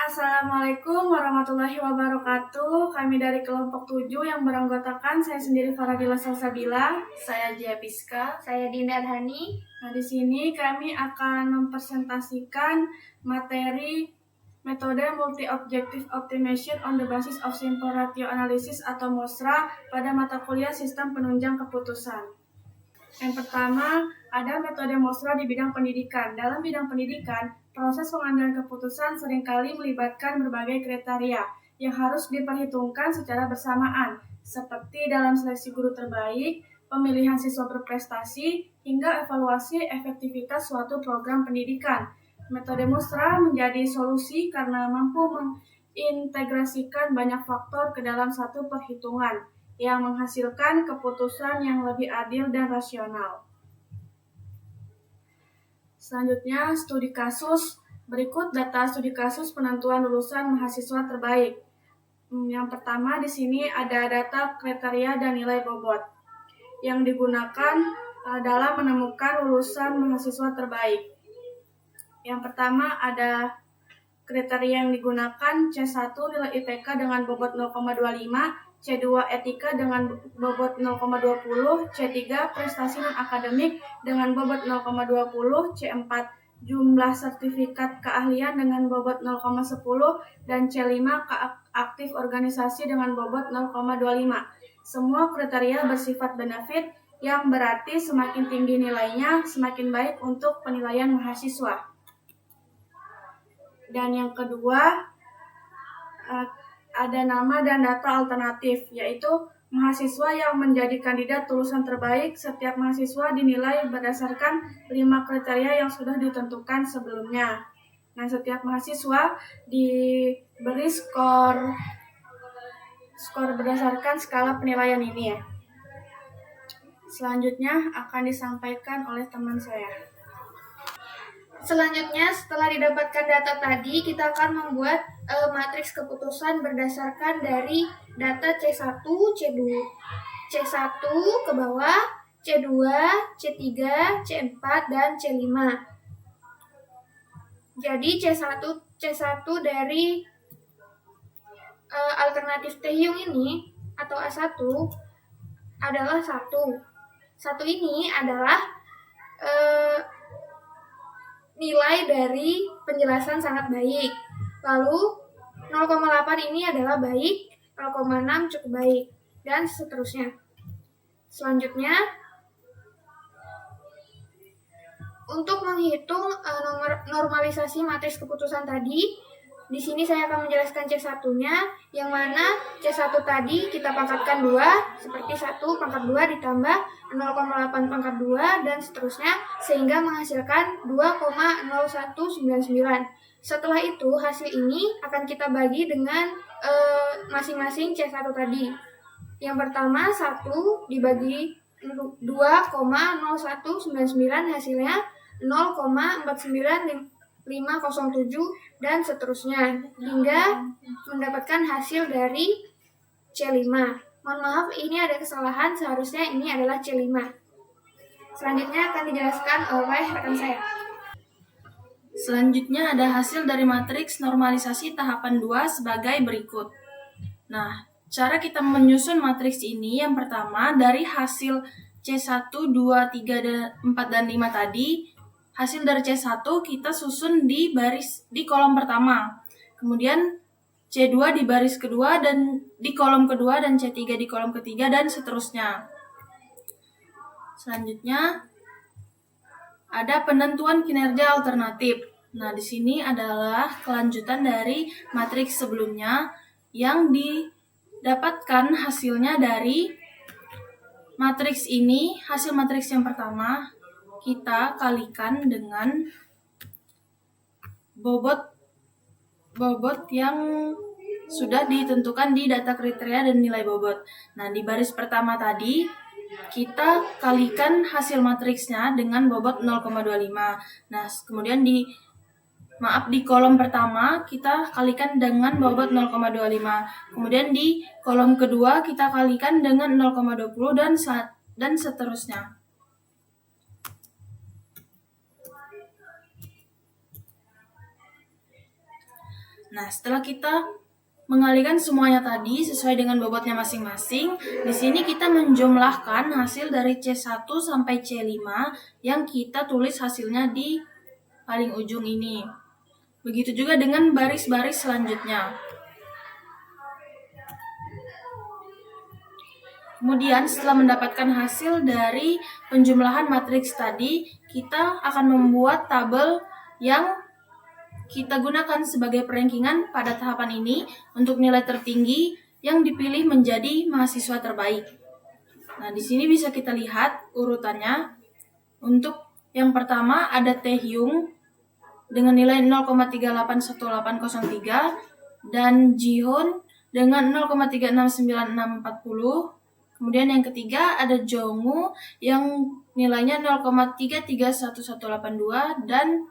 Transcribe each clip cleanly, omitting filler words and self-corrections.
Assalamualaikum warahmatullahi wabarakatuh. Kami dari kelompok 7 yang beranggotakan saya sendiri Faradila Salsabila, saya Japiska, Saya Dinda Adhani. Nah, di sini kami akan mempresentasikan materi metode multi-objective optimization on the basis of simple ratio analysis atau MOSRA pada mata kuliah sistem penunjang keputusan. Yang pertama, ada metode MOSRA di bidang pendidikan. Dalam bidang pendidikan, proses pengambilan keputusan seringkali melibatkan berbagai kriteria yang harus diperhitungkan secara bersamaan, seperti dalam seleksi guru terbaik, pemilihan siswa berprestasi, hingga evaluasi efektivitas suatu program pendidikan. Metode MOSRA menjadi solusi karena mampu mengintegrasikan banyak faktor ke dalam satu perhitungan, yang menghasilkan keputusan yang lebih adil dan rasional. Selanjutnya, studi kasus. Berikut data studi kasus penentuan lulusan mahasiswa terbaik. Yang pertama di sini ada data kriteria dan nilai bobot yang digunakan dalam menemukan lulusan mahasiswa terbaik. Yang pertama ada kriteria yang digunakan C1 nilai IPK dengan bobot 0,25, C2 etika dengan bobot 0,20, C3 prestasi non-akademik dengan bobot 0,20, C4 jumlah sertifikat keahlian dengan bobot 0,10, dan C5 aktif organisasi dengan bobot 0,25. Semua kriteria bersifat benefit yang berarti semakin tinggi nilainya, semakin baik untuk penilaian mahasiswa. Dan yang kedua, ada nama dan data alternatif, yaitu mahasiswa yang menjadi kandidat lulusan terbaik. Setiap mahasiswa dinilai berdasarkan 5 kriteria yang sudah ditentukan sebelumnya. Nah, setiap mahasiswa diberi skor berdasarkan skala penilaian ini ya. Selanjutnya akan disampaikan oleh teman saya. Selanjutnya, setelah didapatkan data tadi, kita akan membuat matriks keputusan berdasarkan dari data C1, C1 ke bawah, C2, C3, C4, dan C5. Jadi C1 dari alternatif Taehyung ini atau A1 adalah 1. 1 ini adalah nilai dari penjelasan sangat baik. Lalu 0,8 ini adalah baik, 0,6 cukup baik, dan seterusnya. Selanjutnya, untuk menghitung normalisasi matriks keputusan tadi, di sini saya akan menjelaskan C1-nya, yang mana C1 tadi kita pangkatkan 2, seperti 1 pangkat 2 ditambah 0,8 pangkat 2, dan seterusnya, sehingga menghasilkan 2,0199. Setelah itu, hasil ini akan kita bagi dengan masing-masing C1 tadi. Yang pertama, 1 dibagi 2,0199, hasilnya 0,49507, dan seterusnya hingga mendapatkan hasil dari C5. Mohon maaf, ini ada kesalahan, seharusnya ini adalah C5. Selanjutnya akan dijelaskan oleh rekan saya. Selanjutnya ada hasil dari matriks normalisasi tahapan 2 sebagai berikut. Nah, cara kita menyusun matriks ini yang pertama dari hasil C1, 2, 3, 4, dan 5 tadi. Hasil dari C1 kita susun di kolom pertama. Kemudian C2 di baris kedua dan di kolom kedua, dan C3 di kolom ketiga, dan seterusnya. Selanjutnya ada penentuan kinerja alternatif. Nah, di sini adalah kelanjutan dari matriks sebelumnya yang didapatkan hasilnya dari matriks ini. Hasil matriks yang pertama kita kalikan dengan bobot yang sudah ditentukan di data kriteria dan nilai bobot. Nah, di baris pertama tadi kita kalikan hasil matriksnya dengan bobot 0,25. Nah, kemudian di kolom pertama kita kalikan dengan bobot 0,25. Kemudian di kolom kedua kita kalikan dengan 0,20 dan seterusnya. Nah, setelah kita mengalihkan semuanya tadi sesuai dengan bobotnya masing-masing, di sini kita menjumlahkan hasil dari C1 sampai C5 yang kita tulis hasilnya di paling ujung ini. Begitu juga dengan baris-baris selanjutnya. Kemudian setelah mendapatkan hasil dari penjumlahan matriks tadi, kita akan membuat tabel yang kita gunakan sebagai perankingan pada tahapan ini untuk nilai tertinggi yang dipilih menjadi mahasiswa terbaik. Nah, di sini bisa kita lihat urutannya. Untuk yang pertama ada Taehyung dengan nilai 0,381803 dan Jihoon dengan 0,369640. Kemudian yang ketiga ada Jongwoo yang nilainya 0,331182 dan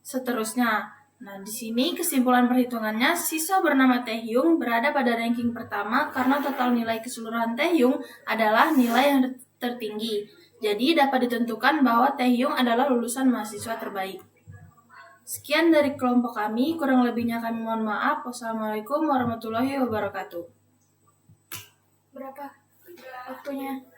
seterusnya. Nah, di sini kesimpulan perhitungannya, siswa bernama Taehyung berada pada ranking pertama karena total nilai keseluruhan Taehyung adalah nilai yang tertinggi. Jadi dapat ditentukan bahwa Taehyung adalah lulusan mahasiswa terbaik. Sekian dari kelompok kami, kurang lebihnya kami mohon maaf. Wassalamualaikum warahmatullahi wabarakatuh. Berapa waktunya?